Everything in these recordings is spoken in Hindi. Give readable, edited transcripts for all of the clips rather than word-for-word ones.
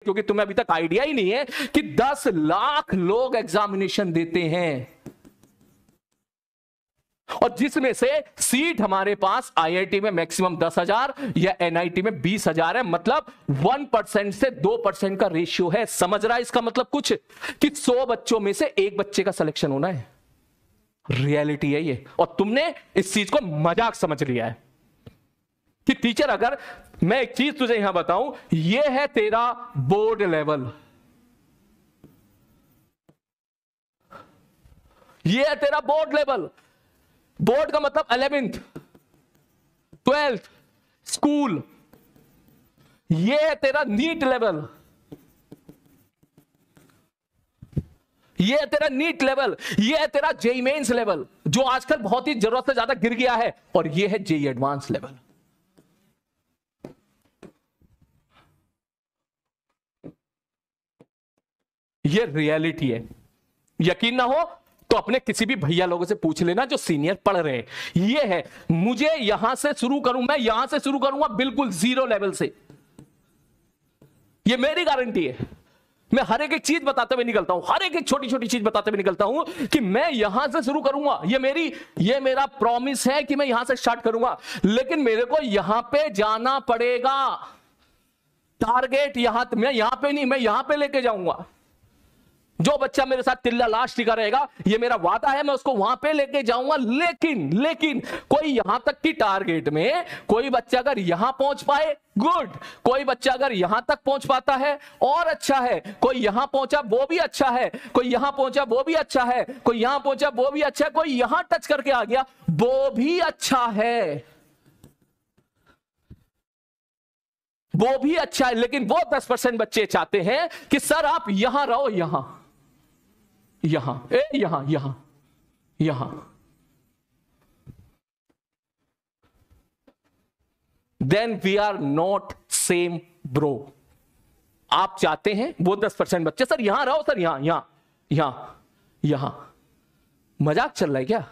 क्योंकि तुम्हें अभी तक आइडिया ही नहीं है कि 10 लाख लोग एग्जामिनेशन देते हैं, और जिसमें से सीट हमारे पास आईआईटी में मैक्सिमम 10,000 या एनआईटी में 20,000 है। मतलब 1% से 2% का रेशियो है। समझ रहा है इसका मतलब कुछ, कि 100 बच्चों में से एक बच्चे का सिलेक्शन होना है। रियलिटी है ये, और तुमने इस चीज को मजाक समझ लिया है कि टीचर, अगर मैं एक चीज तुझे यहां बताऊं, ये है तेरा बोर्ड लेवल, ये है तेरा बोर्ड लेवल। बोर्ड का मतलब 11th 12th स्कूल, ये है तेरा नीट लेवल, ये है तेरा नीट लेवल, ये है तेरा जेई मेंस लेवल, जो आजकल बहुत ही जरूरत से ज्यादा गिर गया है, और ये है जेई एडवांस लेवल। ये रियलिटी है। यकीन ना हो तो अपने किसी भी भैया लोगों से पूछ लेना जो सीनियर पढ़ रहे हैं। ये है, मुझे यहां से शुरू करूं, मैं यहां से शुरू करूंगा बिल्कुल 0 लेवल से, ये मेरी गारंटी है। मैं हर एक चीज बताते हुए निकलता हूं, हर एक छोटी छोटी चीज बताते हुए निकलता हूं कि मैं यहां से शुरू करूंगा, ये मेरा प्रॉमिस है कि मैं यहां से स्टार्ट करूंगा, लेकिन मेरे को यहां पे जाना पड़ेगा। टारगेट मैं यहां पे नहीं, मैं यहां पे लेके जाऊंगा। जो बच्चा मेरे साथ तिल्ला लास्ट टिका रहेगा, ये मेरा वादा है, मैं उसको वहां पे लेके जाऊंगा। लेकिन कोई यहां तक की टारगेट में कोई बच्चा अगर यहां पहुंच पाए, गुड। कोई बच्चा अगर यहां तक पहुंच पाता है और अच्छा है, कोई यहां पहुंचा वो भी अच्छा है, कोई यहां पहुंचा वो भी अच्छा है, कोई यहां पहुंचा वो भी अच्छा है, कोई यहां टच करके आ गया वो भी अच्छा है, वो भी अच्छा है। लेकिन वो 10% बच्चे चाहते हैं कि सर आप यहां रहो, यहां then we are not same bro. आप चाहते हैं वो 10% बच्चे सर यहां रहो, सर यहां। मजाक चल रहा है क्या?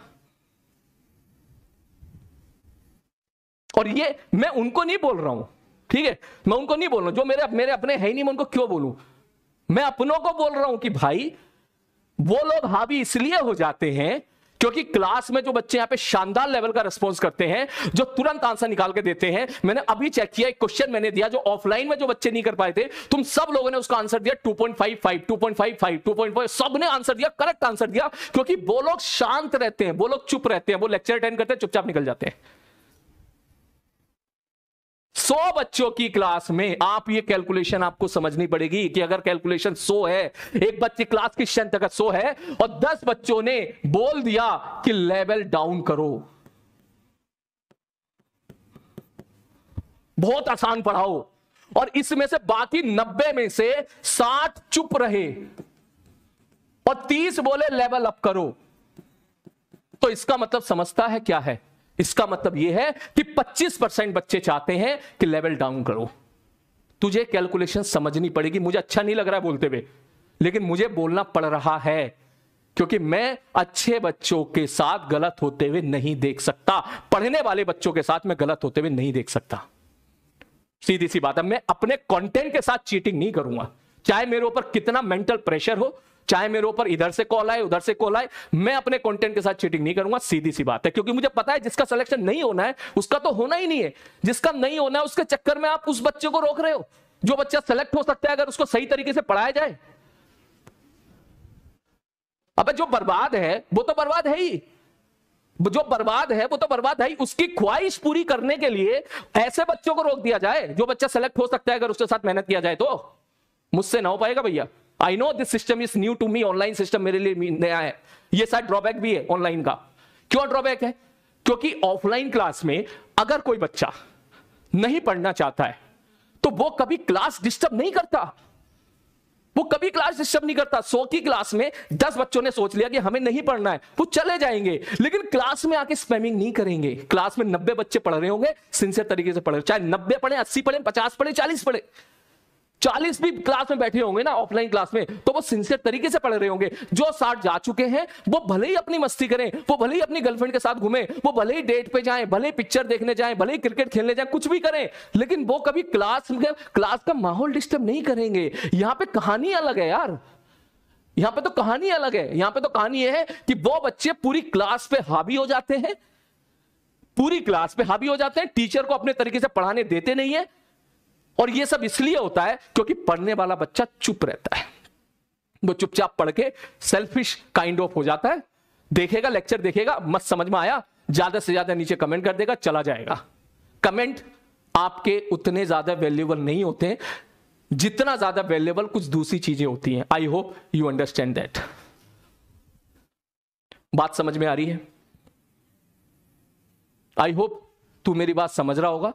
और ये मैं उनको नहीं बोल रहा हूं, ठीक है, मैं उनको नहीं बोल रहा हूं जो मेरे अपने है ही नहीं, मैं उनको क्यों बोलूं? मैं अपनों को बोल रहा हूं कि भाई वो लोग हावी इसलिए हो जाते हैं क्योंकि क्लास में जो बच्चे यहां पे शानदार लेवल का रिस्पॉन्स करते हैं, जो तुरंत आंसर निकाल के देते हैं। मैंने अभी चेक किया, एक क्वेश्चन मैंने दिया जो ऑफलाइन में जो बच्चे नहीं कर पाए थे, तुम सब लोगों ने उसका आंसर दिया 2.55, 2.55, 2.5, सबने आंसर दिया, करेक्ट आंसर दिया, क्योंकि वो लोग शांत रहते हैं, वो लोग चुप रहते हैं, वो लेक्चर अटेंड करते हैं, चुपचाप निकल जाते हैं। 100 बच्चों की क्लास में आप ये कैलकुलेशन आपको समझनी पड़ेगी कि अगर कैलकुलेशन 100 है, एक बच्चे क्लास की स्ट्रेंथ अगर 100 है और 10 बच्चों ने बोल दिया कि लेवल डाउन करो, बहुत आसान पढ़ाओ, और इसमें से बाकी 90 में से 60 चुप रहे और 30 बोले लेवल अप करो, तो इसका मतलब समझता है क्या है? इसका मतलब यह है कि 25% बच्चे चाहते हैं कि लेवल डाउन करो। तुझे कैलकुलेशन समझनी पड़ेगी। मुझे अच्छा नहीं लग रहा है बोलते हुए, लेकिन मुझे बोलना पड़ रहा है क्योंकि मैं अच्छे बच्चों के साथ गलत होते हुए नहीं देख सकता, पढ़ने वाले बच्चों के साथ मैं गलत होते हुए नहीं देख सकता। सीधी सी बात है, मैं अपने कंटेंट के साथ चीटिंग नहीं करूंगा, चाहे मेरे ऊपर कितना मेंटल प्रेशर हो, चाहे मेरे ऊपर इधर से कॉल आए उधर से कॉल आए, मैं अपने कंटेंट के साथ चीटिंग नहीं करूंगा। सीधी सी बात है, क्योंकि मुझे पता है जिसका सिलेक्शन नहीं होना है उसका तो होना ही नहीं है। जिसका नहीं होना है उसके चक्कर में आप उस बच्चे को रोक रहे हो। जो बच्चा सेलेक्ट हो सकता है अगर उसको सही तरीके से पढ़ाया जाए। अब जो बर्बाद है वो तो बर्बाद है ही, जो बर्बाद है वो तो बर्बाद है ही। उसकी ख्वाहिश पूरी करने के लिए ऐसे बच्चों को रोक दिया जाए। जो बच्चा सेलेक्ट हो सकता है अगर उसके साथ मेहनत किया जाए तो मुझसे ना हो पाएगा भैया। I know this system is new to me, online system मेरे लिए नया है। ये शायद ड्रॉबैक भी है ऑनलाइन का। क्यों ड्रॉबैक है? क्योंकि ऑफलाइन क्लास में अगर कोई बच्चा नहीं पढ़ना चाहता है तो वो कभी क्लास डिस्टर्ब नहीं करता, वो कभी क्लास डिस्टर्ब नहीं करता। 100 की क्लास में 10 बच्चों ने सोच लिया कि हमें नहीं पढ़ना है, वो चले जाएंगे, लेकिन क्लास में आके स्पैमिंग नहीं करेंगे। क्लास में 90 बच्चे पढ़ रहे होंगे, सिंसियर तरीके से पढ़ रहे, चाहे 90 पढ़े, 80 पढ़े, 50 पढ़े, 40 पढ़े, 40 भी क्लास में बैठे होंगे ना ऑफलाइन क्लास में, तो वो सिंसियर तरीके से पढ़ रहे होंगे। जो 60 जा चुके हैं वो भले ही अपनी मस्ती करें, वो भले ही अपनी गर्लफ्रेंड के साथ घूमें, वो भले ही डेट पे जाएं, भले ही पिक्चर देखने जाएं, भले ही क्रिकेट खेलने जाएं, कुछ भी करें, लेकिन वो कभी क्लास का माहौल डिस्टर्ब नहीं करेंगे। यहां पे कहानी अलग है यार, यहां पे तो कहानी अलग है। यहां पे तो कहानी यह है कि वो बच्चे पूरी क्लास पे हावी हो जाते हैं, पूरी क्लास पे हावी हो जाते हैं, टीचर को अपने तरीके से पढ़ाने देते नहीं है। और ये सब इसलिए होता है क्योंकि पढ़ने वाला बच्चा चुप रहता है, वो चुपचाप पढ़ के सेल्फिश काइंड ऑफ हो जाता है। देखेगा लेक्चर, देखेगा, मत समझ में आया, ज्यादा से ज्यादा नीचे कमेंट कर देगा, चला जाएगा। कमेंट आपके उतने ज्यादा वैल्यूएबल नहीं होते हैं जितना ज्यादा वैल्यूएबल कुछ दूसरी चीजें होती हैं। I hope you understand that. बात समझ में आ रही है? आई होप तू मेरी बात समझ रहा होगा।